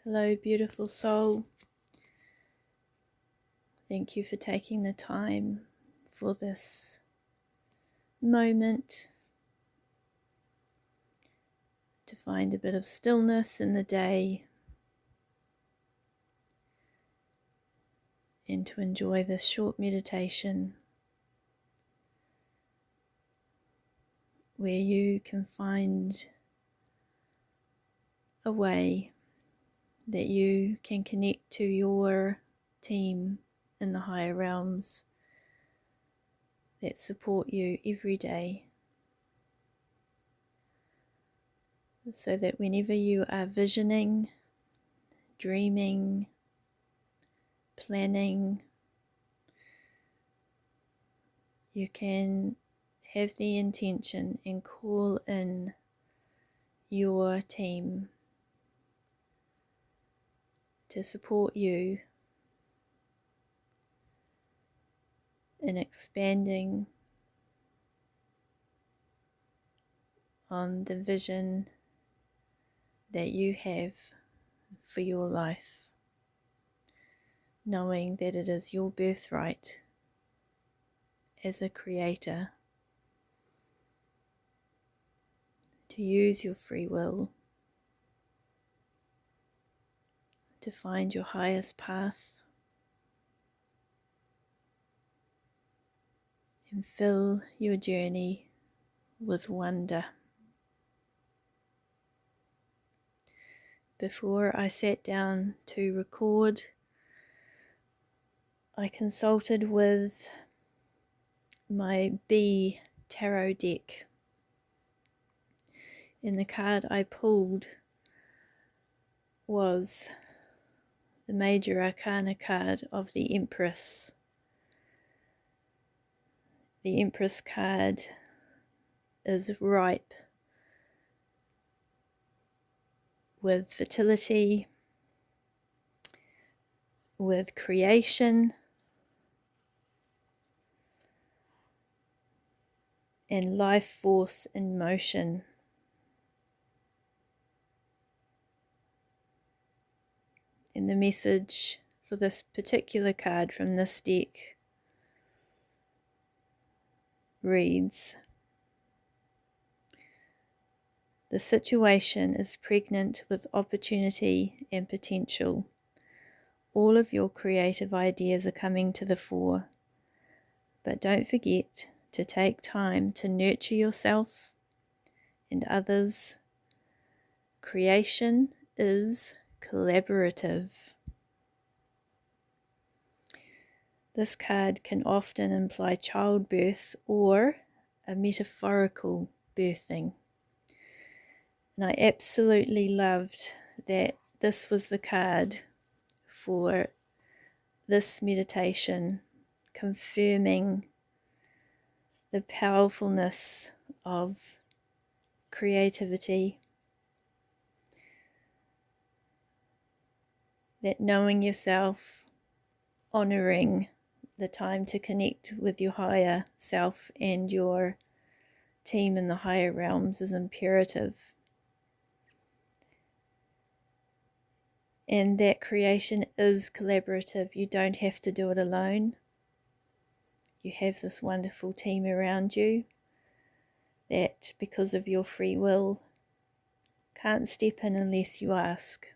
Hello, beautiful soul. Thank you for taking the time for this moment to find a bit of stillness in the day and to enjoy this short meditation where you can find a way that you can connect to your team in the higher realms that support you every day, so that whenever you are visioning, dreaming, planning, you can have the intention and call in your team to support you in expanding on the vision that you have for your life, knowing that it is your birthright as a creator to use your free will to find your highest path and fill your journey with wonder. Before I sat down to record, I consulted with my B tarot deck, and the card I pulled was the Major Arcana card of the Empress. The Empress card is ripe with fertility, with creation, and life force in motion. And the message for this particular card from this deck reads, "The situation is pregnant with opportunity and potential. All of your creative ideas are coming to the fore, but don't forget to take time to nurture yourself and others. Creation is collaborative." This card can often imply childbirth or a metaphorical birthing. And I absolutely loved that this was the card for this meditation, confirming the powerfulness of creativity, that knowing yourself, honoring the time to connect with your higher self and your team in the higher realms is imperative. And that creation is collaborative. You don't have to do it alone. You have this wonderful team around you that, because of your free will, can't step in unless you ask.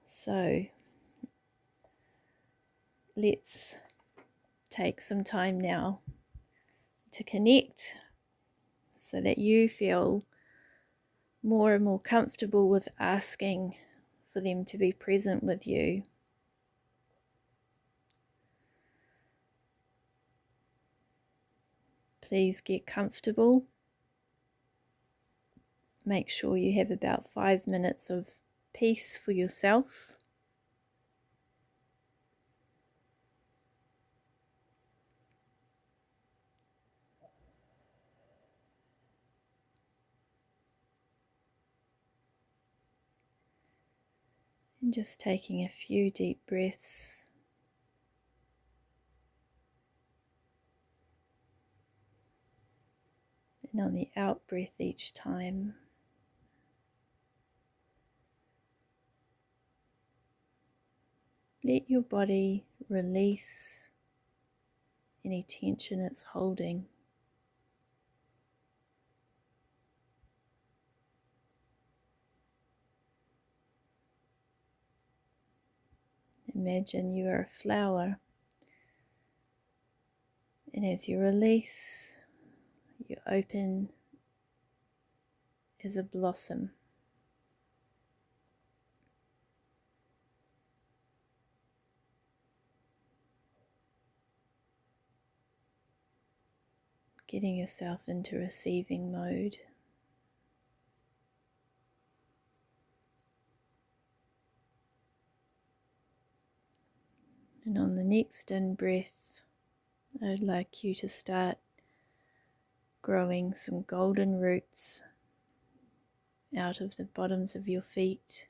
So let's take some time now to connect so that you feel more and more comfortable with asking for them to be present with you. Please get comfortable. Make sure you have about 5 minutes of peace for yourself. And just taking a few deep breaths. And on the out breath each time, let your body release any tension it's holding. Imagine you are a flower, and as you release, you open as a blossom. Getting yourself into receiving mode. And on the next in-breath, I'd like you to start growing some golden roots out of the bottoms of your feet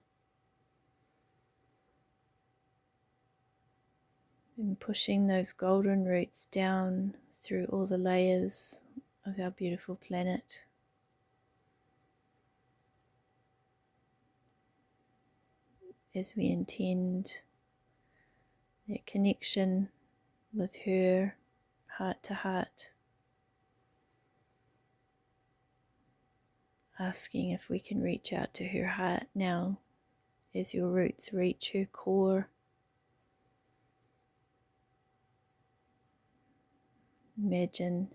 and pushing those golden roots down through all the layers of our beautiful planet. As we intend that connection with her, heart to heart, asking if we can reach out to her heart now as your roots reach her core. Imagine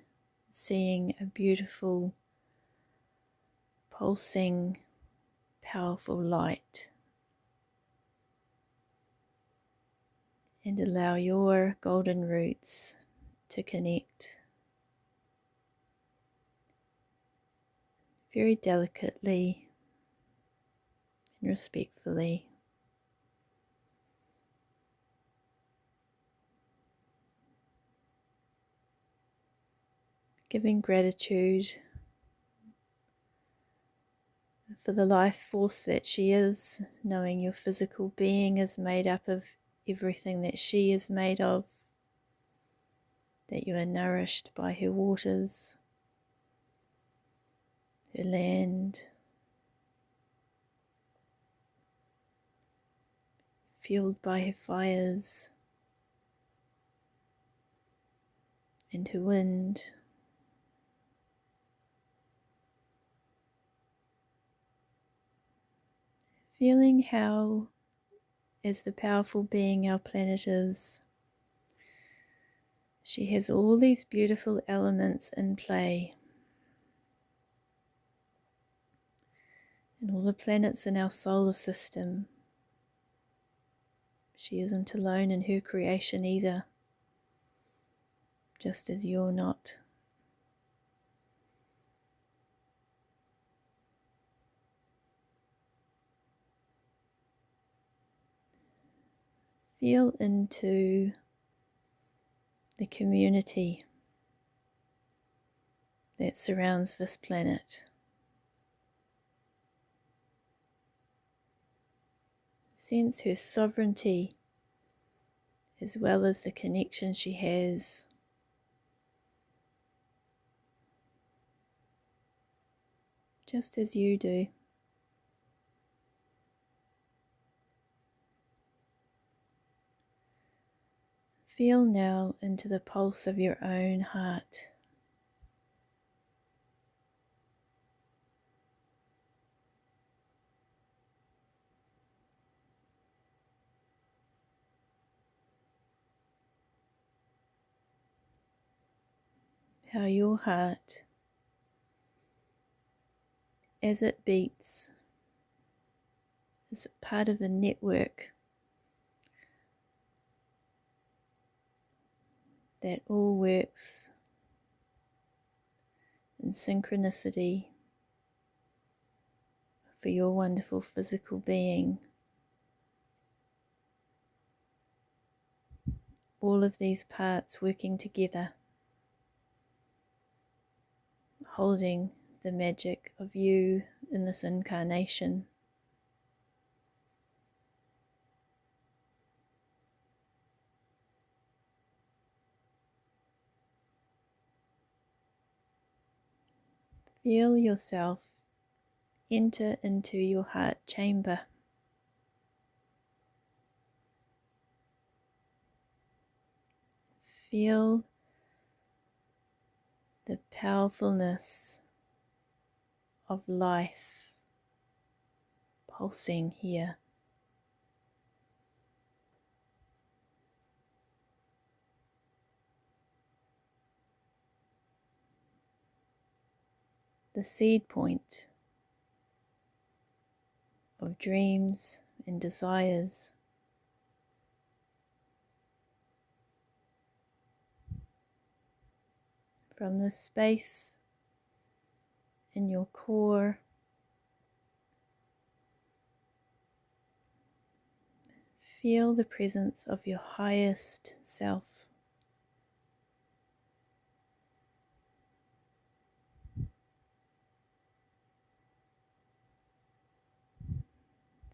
seeing a beautiful, pulsing, powerful light, and allow your golden roots to connect very delicately and respectfully. Giving gratitude for the life force that she is, knowing your physical being is made up of everything that she is made of, that you are nourished by her waters, her land, fueled by her fires and her wind. Feeling how, as the powerful being our planet is, she has all these beautiful elements in play. And all the planets in our solar system. She isn't alone in her creation either, just as you're not. Feel into the community that surrounds this planet. Sense her sovereignty as well as the connection she has. Just as you do. Feel now into the pulse of your own heart. How your heart, as it beats, is part of a network that all works in synchronicity for your wonderful physical being. All of these parts working together, holding the magic of you in this incarnation. Feel yourself enter into your heart chamber. Feel the powerfulness of life pulsing here. The seed point of dreams and desires. From the space in your core, feel the presence of your highest self.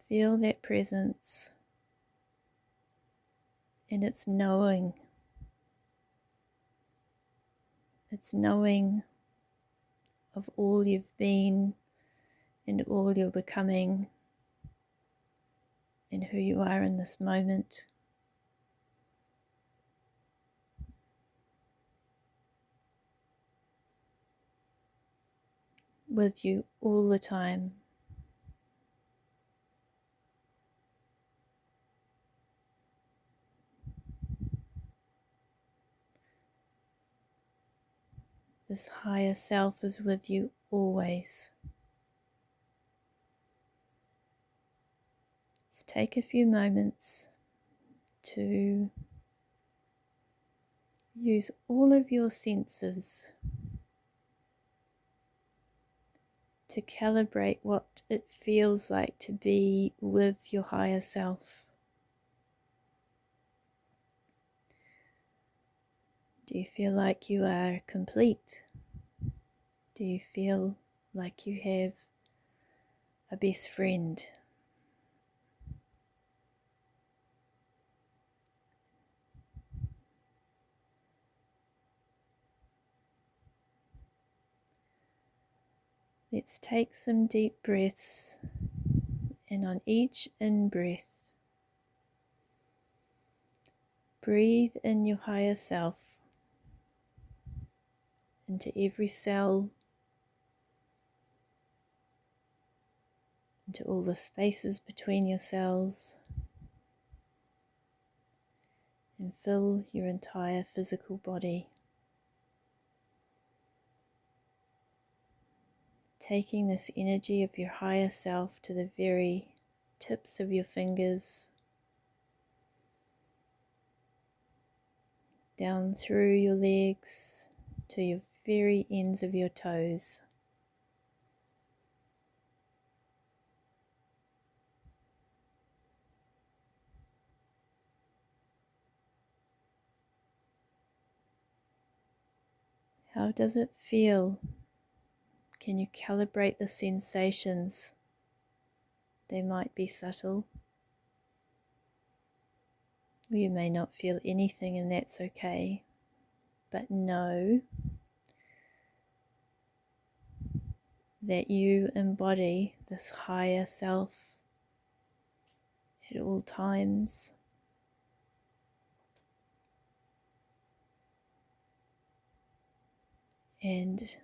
Feel that presence and its knowing. It's knowing of all you've been and all you're becoming and who you are in this moment. With you all the time. This higher self is with you always. Let's take a few moments to use all of your senses to calibrate what it feels like to be with your higher self. Do you feel like you are complete? Do you feel like you have a best friend? Let's take some deep breaths, and on each in-breath, breathe in your higher self into every cell, into all the spaces between your cells, and fill your entire physical body. Taking this energy of your higher self to the very tips of your fingers, down through your legs to your very ends of your toes. How does it feel? Can you calibrate the sensations? They might be subtle. You may not feel anything, and that's okay. But know that you embody this higher self at all times. And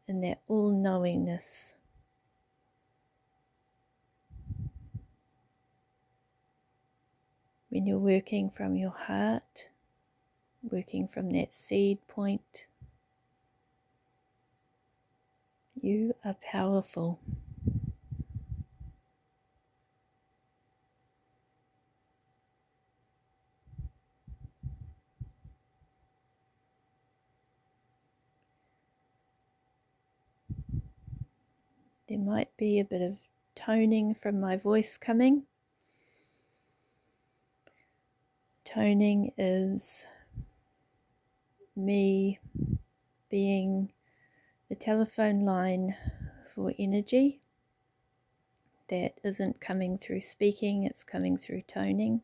in that all-knowingness, when you're working from your heart, working from that seed point, you are powerful. There might be a bit of toning from my voice coming. Toning is me being the telephone line for energy that isn't coming through speaking, it's coming through toning.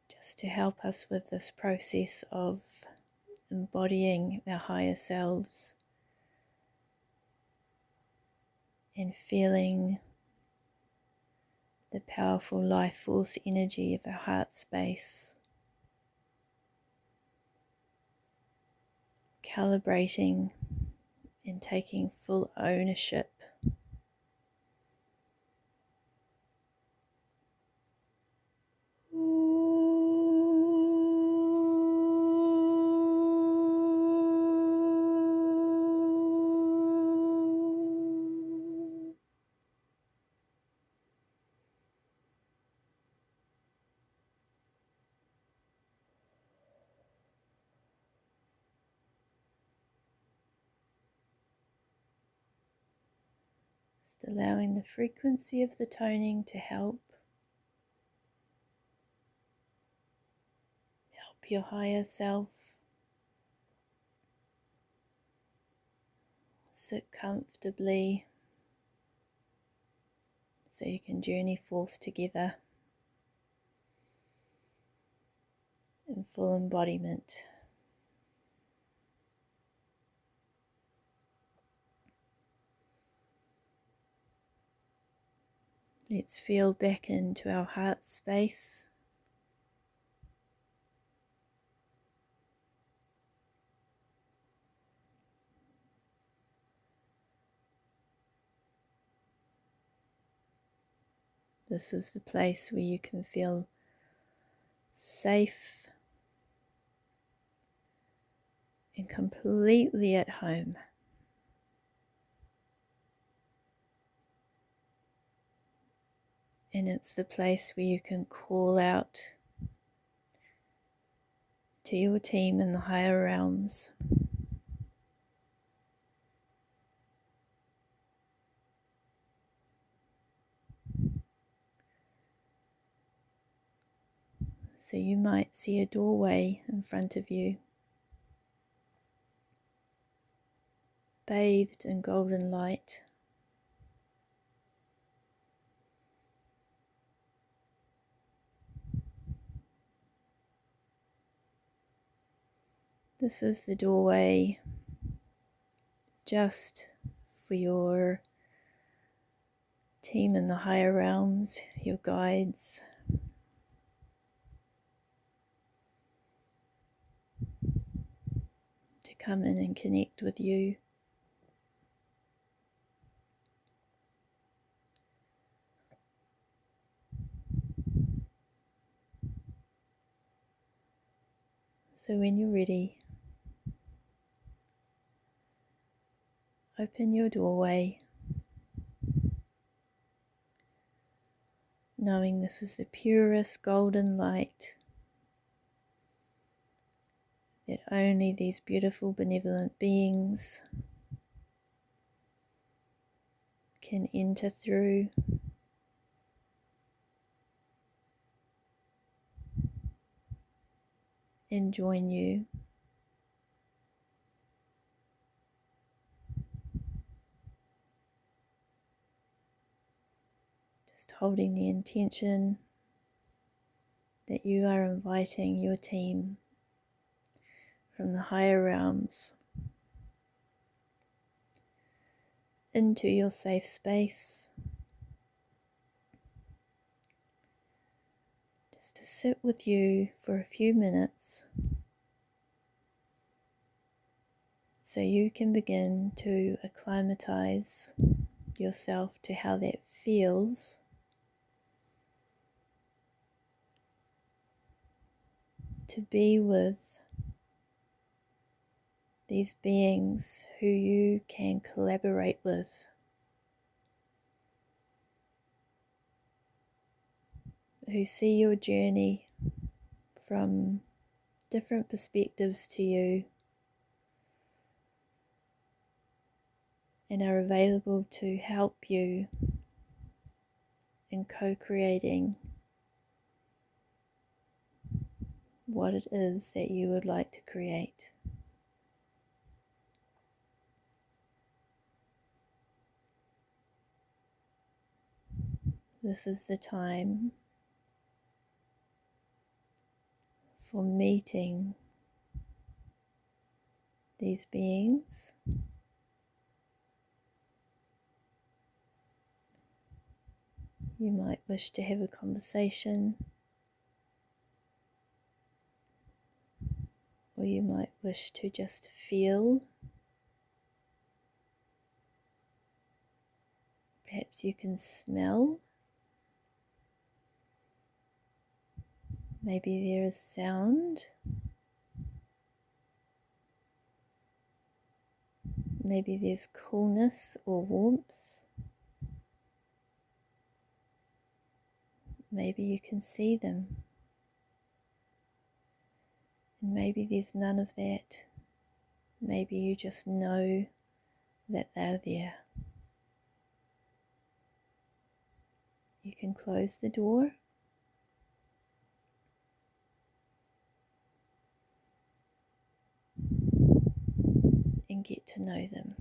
Just to help us with this process of embodying our higher selves and feeling the powerful life force energy of our heart space, calibrating and taking full ownership just allowing the frequency of the toning to help your higher self sit comfortably so you can journey forth together in full embodiment. Let's feel back into our heart space. This is the place where you can feel safe and completely at home. And it's the place where you can call out to your team in the higher realms. So you might see a doorway in front of you, bathed in golden light. This is the doorway just for your team in the higher realms, your guides, to come in and connect with you. So when you're ready, open your doorway, knowing this is the purest golden light that only these beautiful benevolent beings can enter through. And join you. Just holding the intention that you are inviting your team from the higher realms into your safe space, just to sit with you for a few minutes so you can begin to acclimatize yourself to how that feels to be with these beings who you can collaborate with, who see your journey from different perspectives to you and are available to help you in co-creating what it is that you would like to create. This is the time for meeting these beings, You might wish to have a conversation, or you might wish to just feel. Perhaps you can smell. Maybe there is sound. Maybe there's coolness or warmth. Maybe you can see them. And maybe there's none of that. Maybe you just know that they're there. You can close the door and get to know them.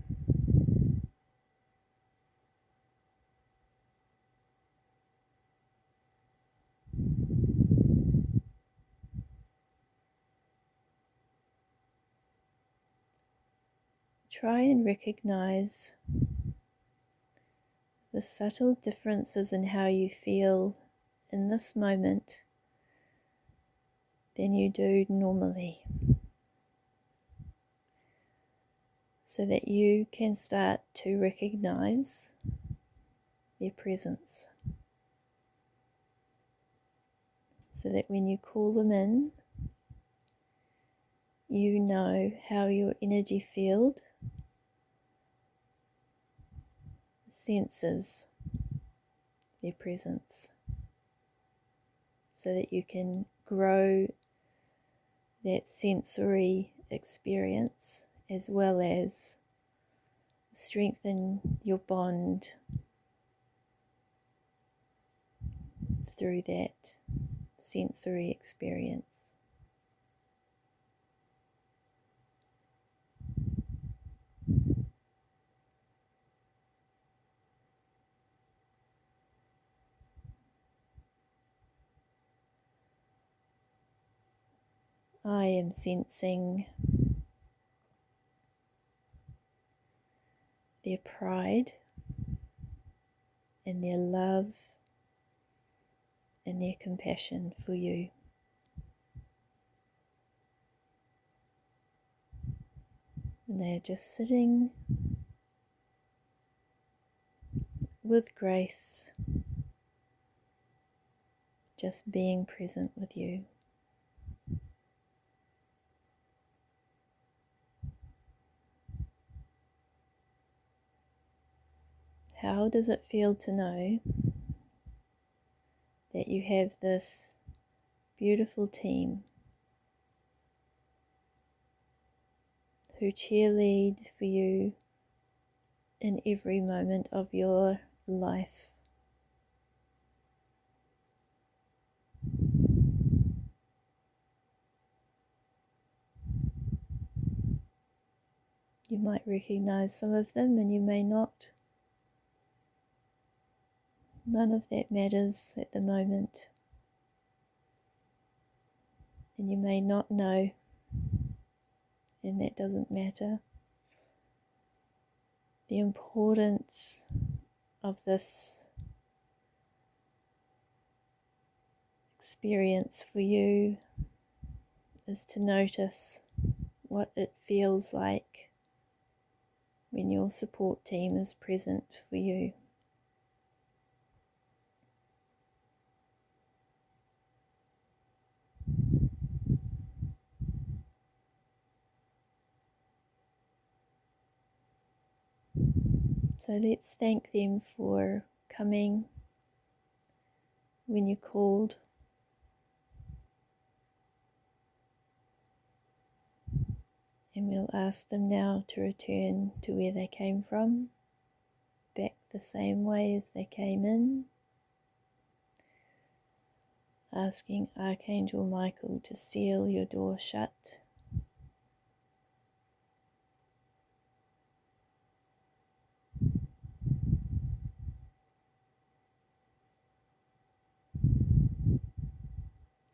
Try and recognize the subtle differences in how you feel in this moment than you do normally, so that you can start to recognize their presence, so that when you call them in, you know how your energy field senses their presence, so that you can grow that sensory experience as well as strengthen your bond through that sensory experience. I am sensing their pride and their love and their compassion for you. And they are just sitting with grace, just being present with you. How does it feel to know that you have this beautiful team who cheerlead for you in every moment of your life? You might recognize some of them and you may not. None of that matters at the moment. And you may not know, and that doesn't matter. The importance of this experience for you is to notice what it feels like when your support team is present for you. So let's thank them for coming when you called. And we'll ask them now to return to where they came from, back the same way as they came in. Asking Archangel Michael to seal your door shut.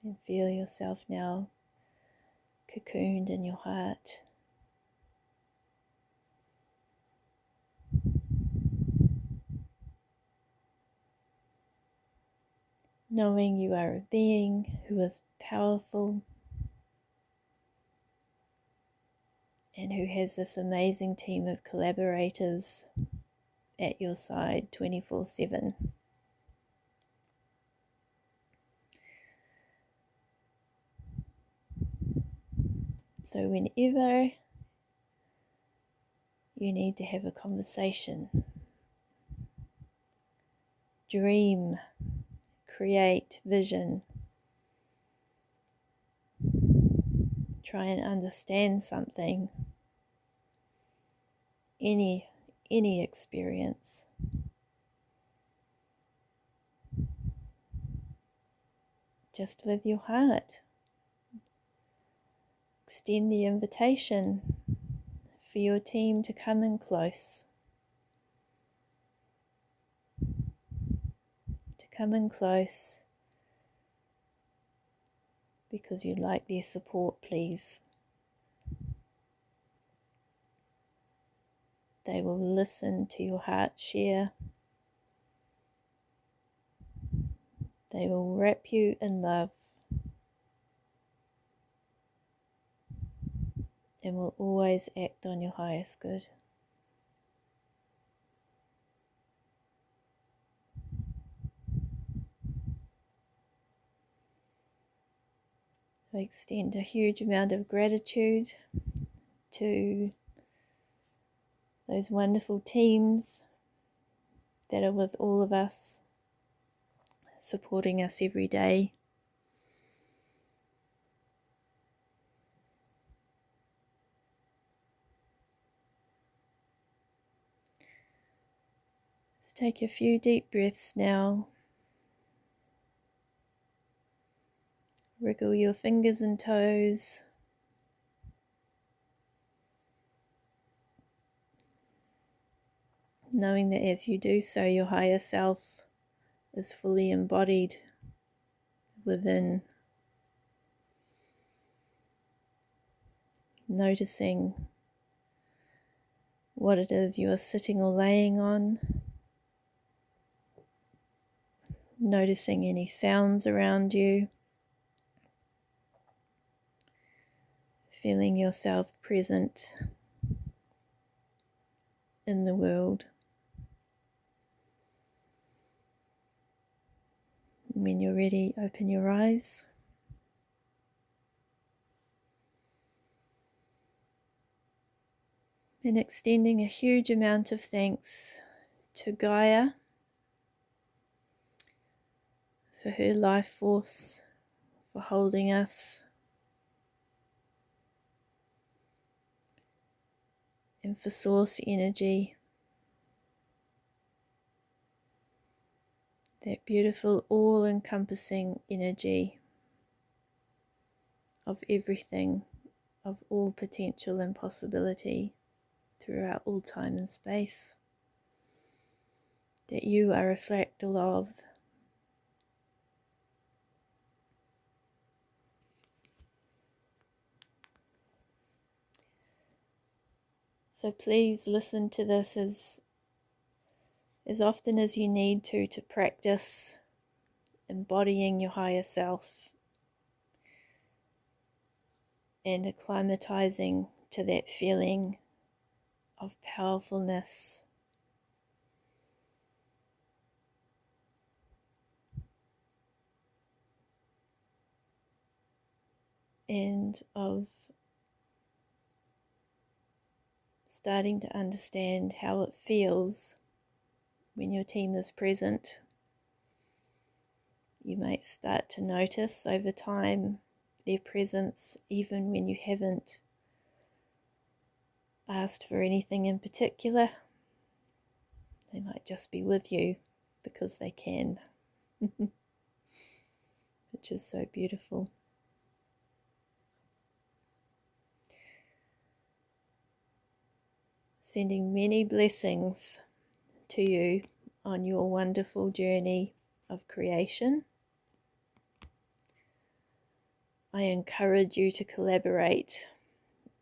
And feel yourself now cocooned in your heart. knowing you are a being who is powerful and who has this amazing team of collaborators at your side 24/7. So whenever you need to have a conversation, dream, create, vision, try and understand something, any experience, just with your heart, extend the invitation for your team to come in close, because you'd like their support, please. They will listen to your heart share. They will wrap you in love and will always act on your highest good. I extend a huge amount of gratitude to those wonderful teams that are with all of us, supporting us every day. Let's take a few deep breaths now. Wriggle your fingers and toes. Knowing that as you do so, your higher self is fully embodied within. Noticing what it is you are sitting or laying on. Noticing any sounds around you. Feeling yourself present in the world. When you're ready, open your eyes. And extending a huge amount of thanks to Gaia for her life force, for holding us, and for source energy, that beautiful all-encompassing energy of everything, of all potential and possibility throughout all time and space, that you are a fractal of. So please listen to this as often as you need to practice embodying your higher self and acclimatizing to that feeling of powerfulness and of starting to understand how it feels when your team is present. You might start to notice over time their presence even when you haven't asked for anything in particular. They might just be with you because they can, which is so beautiful. Sending many blessings to you on your wonderful journey of creation. I encourage you to collaborate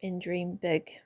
and dream big.